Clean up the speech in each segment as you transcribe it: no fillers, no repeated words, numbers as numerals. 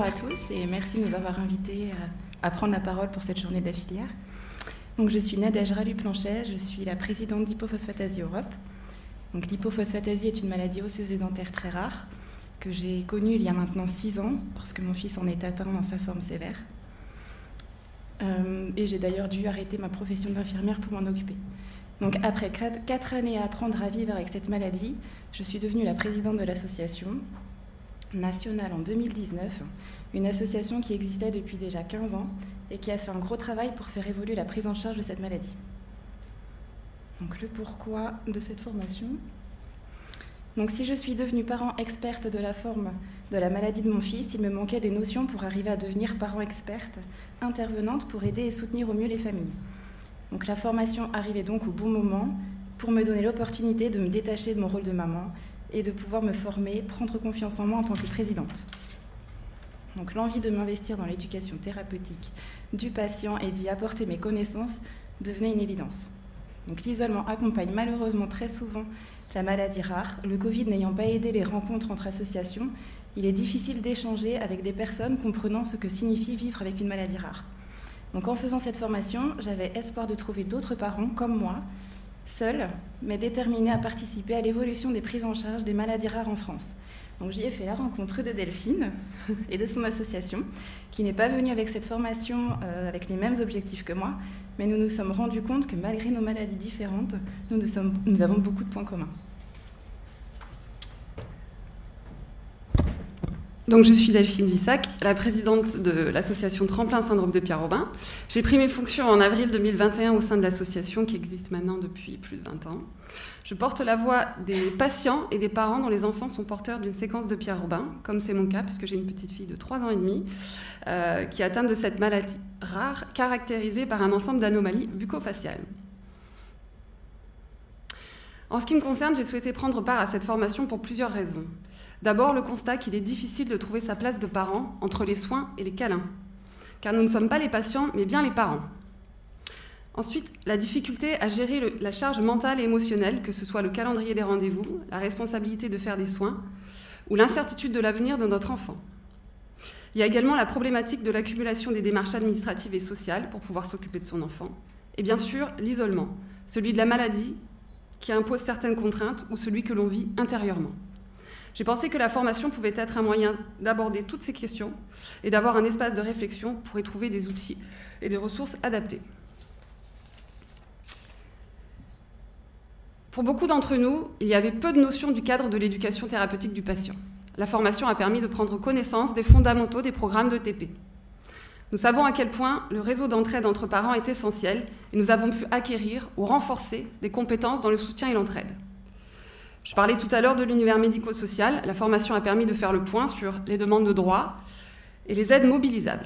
à tous et merci de nous avoir invités à prendre la parole pour cette journée de la filière. Donc, je suis Nadège Ralu-Planchet, je suis la présidente d'Hypophosphatasie Europe. Donc, l'hypophosphatasie est une maladie osseuse et dentaire très rare que j'ai connue il y a maintenant 6 ans parce que mon fils en est atteint dans sa forme sévère. Et j'ai d'ailleurs dû arrêter ma profession d'infirmière pour m'en occuper. Donc, après 4 années à apprendre à vivre avec cette maladie, je suis devenue la présidente de l'association nationale en 2019, une association qui existait depuis déjà 15 ans et qui a fait un gros travail pour faire évoluer la prise en charge de cette maladie. Donc, le pourquoi de cette formation. Donc, si je suis devenue parent experte de la forme de la maladie de mon fils, il me manquait des notions pour arriver à devenir parent experte, intervenante pour aider et soutenir au mieux les familles. Donc, la formation arrivait donc au bon moment pour me donner l'opportunité de me détacher de mon rôle de maman et de pouvoir me former, prendre confiance en moi en tant que présidente. Donc, l'envie de m'investir dans l'éducation thérapeutique du patient et d'y apporter mes connaissances devenait une évidence. Donc, l'isolement accompagne malheureusement très souvent la maladie rare. Le Covid n'ayant pas aidé les rencontres entre associations, il est difficile d'échanger avec des personnes comprenant ce que signifie vivre avec une maladie rare. Donc, en faisant cette formation, j'avais espoir de trouver d'autres parents comme moi, seuls, mais déterminés à participer à l'évolution des prises en charge des maladies rares en France. Donc, j'y ai fait la rencontre de Delphine et de son association, qui n'est pas venue avec cette formation avec les mêmes objectifs que moi, mais nous nous sommes rendus compte que malgré nos maladies différentes, nous avons beaucoup de points communs. Donc, je suis Delphine Vissac, la présidente de l'association Tremplin Syndrome de Pierre-Robin. J'ai pris mes fonctions en avril 2021 au sein de l'association qui existe maintenant depuis plus de 20 ans. Je porte la voix des patients et des parents dont les enfants sont porteurs d'une séquence de Pierre-Robin, comme c'est mon cas, puisque j'ai une petite fille de 3 ans et demi qui est atteinte de cette maladie rare, caractérisée par un ensemble d'anomalies bucco-faciales. En ce qui me concerne, j'ai souhaité prendre part à cette formation pour plusieurs raisons. D'abord, le constat qu'il est difficile de trouver sa place de parent entre les soins et les câlins, car nous ne sommes pas les patients, mais bien les parents. Ensuite, la difficulté à gérer la charge mentale et émotionnelle, que ce soit le calendrier des rendez-vous, la responsabilité de faire des soins, ou l'incertitude de l'avenir de notre enfant. Il y a également la problématique de l'accumulation des démarches administratives et sociales pour pouvoir s'occuper de son enfant. Et bien sûr, l'isolement, celui de la maladie qui impose certaines contraintes ou celui que l'on vit intérieurement. J'ai pensé que la formation pouvait être un moyen d'aborder toutes ces questions et d'avoir un espace de réflexion pour y trouver des outils et des ressources adaptées. Pour beaucoup d'entre nous, il y avait peu de notions du cadre de l'éducation thérapeutique du patient. La formation a permis de prendre connaissance des fondamentaux des programmes de TP. Nous savons à quel point le réseau d'entraide entre parents est essentiel et nous avons pu acquérir ou renforcer des compétences dans le soutien et l'entraide. Je parlais tout à l'heure de l'univers médico-social. La formation a permis de faire le point sur les demandes de droits et les aides mobilisables.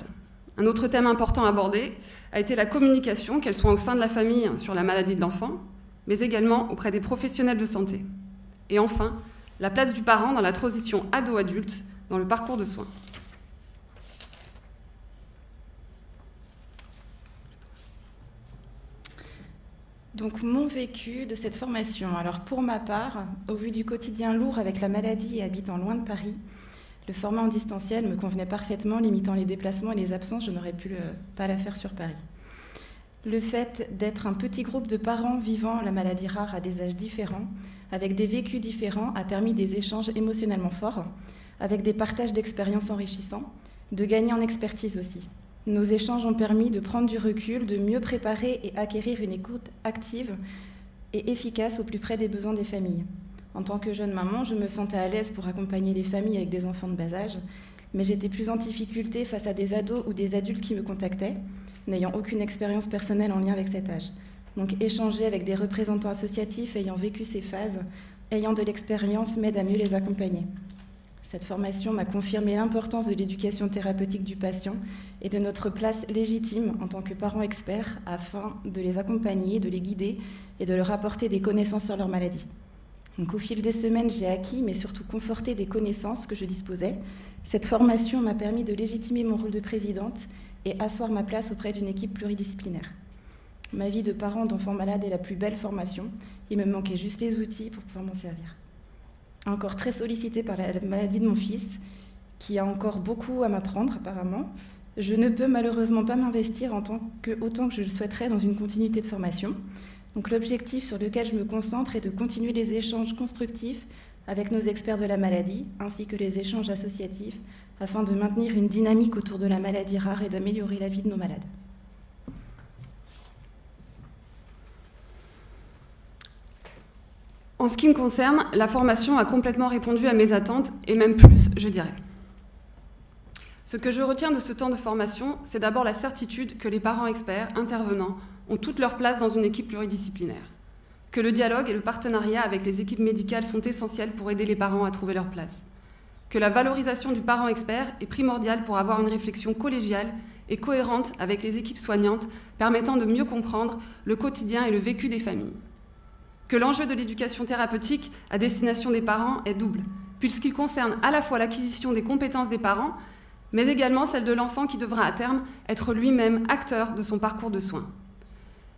Un autre thème important abordé a été la communication, qu'elle soit au sein de la famille sur la maladie de l'enfant, mais également auprès des professionnels de santé. Et enfin, la place du parent dans la transition ado-adulte dans le parcours de soins. Donc, mon vécu de cette formation. Alors, pour ma part, au vu du quotidien lourd avec la maladie et habitant loin de Paris, le format en distanciel me convenait parfaitement, limitant les déplacements et les absences. Je n'aurais pu pas la faire sur Paris. Le fait d'être un petit groupe de parents vivant la maladie rare à des âges différents, avec des vécus différents, a permis des échanges émotionnellement forts, avec des partages d'expériences enrichissants, de gagner en expertise aussi. Nos échanges ont permis de prendre du recul, de mieux préparer et acquérir une écoute active et efficace au plus près des besoins des familles. En tant que jeune maman, je me sentais à l'aise pour accompagner les familles avec des enfants de bas âge, mais j'étais plus en difficulté face à des ados ou des adultes qui me contactaient, n'ayant aucune expérience personnelle en lien avec cet âge. Donc échanger avec des représentants associatifs ayant vécu ces phases, ayant de l'expérience, m'aide à mieux les accompagner. Cette formation m'a confirmé l'importance de l'éducation thérapeutique du patient et de notre place légitime en tant que parents experts afin de les accompagner, de les guider et de leur apporter des connaissances sur leur maladie. Donc, au fil des semaines, j'ai acquis, mais surtout conforté des connaissances que je disposais. Cette formation m'a permis de légitimer mon rôle de présidente et asseoir ma place auprès d'une équipe pluridisciplinaire. Ma vie de parent d'enfants malades est la plus belle formation. Il me manquait juste les outils pour pouvoir m'en servir. Encore très sollicitée par la maladie de mon fils, qui a encore beaucoup à m'apprendre apparemment. Je ne peux malheureusement pas m'investir autant que je le souhaiterais dans une continuité de formation. Donc l'objectif sur lequel je me concentre est de continuer les échanges constructifs avec nos experts de la maladie, ainsi que les échanges associatifs, afin de maintenir une dynamique autour de la maladie rare et d'améliorer la vie de nos malades. En ce qui me concerne, la formation a complètement répondu à mes attentes, et même plus, je dirais. Ce que je retiens de ce temps de formation, c'est d'abord la certitude que les parents experts, intervenants, ont toute leur place dans une équipe pluridisciplinaire, que le dialogue et le partenariat avec les équipes médicales sont essentiels pour aider les parents à trouver leur place, que la valorisation du parent expert est primordiale pour avoir une réflexion collégiale et cohérente avec les équipes soignantes, permettant de mieux comprendre le quotidien et le vécu des familles. Que l'enjeu de l'éducation thérapeutique à destination des parents est double, puisqu'il concerne à la fois l'acquisition des compétences des parents, mais également celle de l'enfant qui devra à terme être lui-même acteur de son parcours de soins.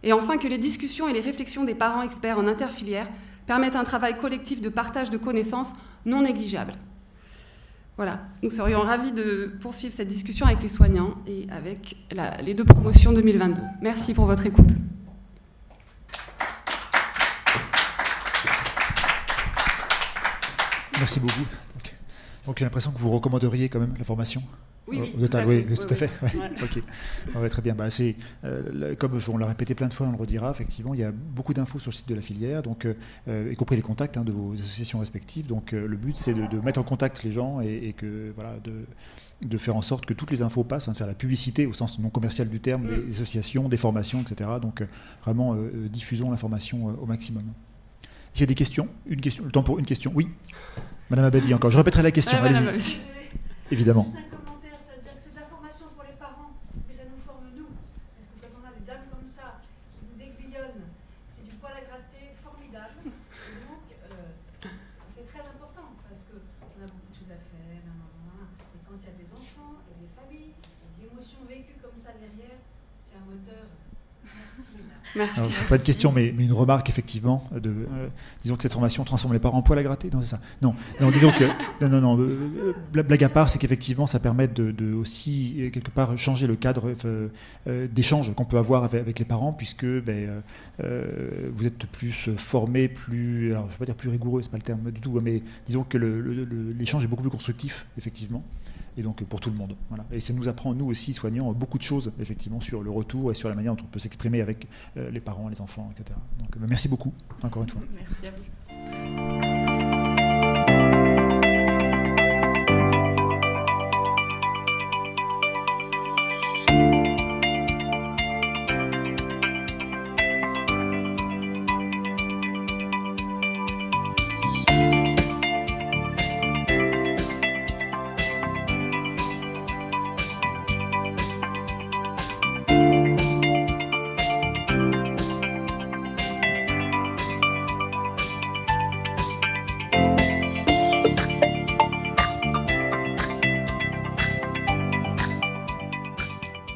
Et enfin, que les discussions et les réflexions des parents experts en interfilière permettent un travail collectif de partage de connaissances non négligeable. Voilà, nous serions ravis de poursuivre cette discussion avec les soignants et avec les 2 promotions 2022. Merci pour votre écoute. Merci beaucoup. Donc j'ai l'impression que vous recommanderiez quand même la formation. Oui, tout à fait. Ouais. Ouais. Ok. Ouais, très bien. Comme on l'a répété plein de fois, on le redira, effectivement, il y a beaucoup d'infos sur le site de la filière, donc, y compris les contacts de vos associations respectives. Donc le but, c'est de mettre en contact les gens et que, voilà, de faire en sorte que toutes les infos passent, de faire la publicité au sens non commercial du terme, des associations, des formations, etc. Donc vraiment, diffusons l'information au maximum. S'il y a des questions, le temps pour une question. Oui, Madame Abadi, encore. Je répéterai la question. Allez-y. Évidemment. Juste un commentaire, c'est-à-dire que c'est de la formation pour les parents, mais ça nous forme nous. Parce que quand on a des dames comme ça qui vous aiguillonnent, c'est du poil à gratter formidable. Et donc, c'est très important parce qu'on a beaucoup de choses à faire. Et quand il y a des enfants et des familles, et des émotions vécues comme ça derrière, c'est un moteur. Merci, mesdames. Merci. Alors, c'est pas une question, mais une remarque, effectivement. Disons que cette formation transforme les parents en poil à gratter. Non, c'est ça. Non, disons que... Non. Blague à part, c'est qu'effectivement, ça permet de aussi, quelque part, changer le cadre d'échange qu'on peut avoir avec les parents, puisque vous êtes plus formés, plus... Alors, je ne vais pas dire plus rigoureux, c'est pas le terme du tout, mais disons que l'échange est beaucoup plus constructif, effectivement. Et donc pour tout le monde. Voilà. Et ça nous apprend, nous aussi, soignants, beaucoup de choses, effectivement, sur le retour et sur la manière dont on peut s'exprimer avec les parents, les enfants, etc. Donc merci beaucoup, encore une fois. Merci à vous.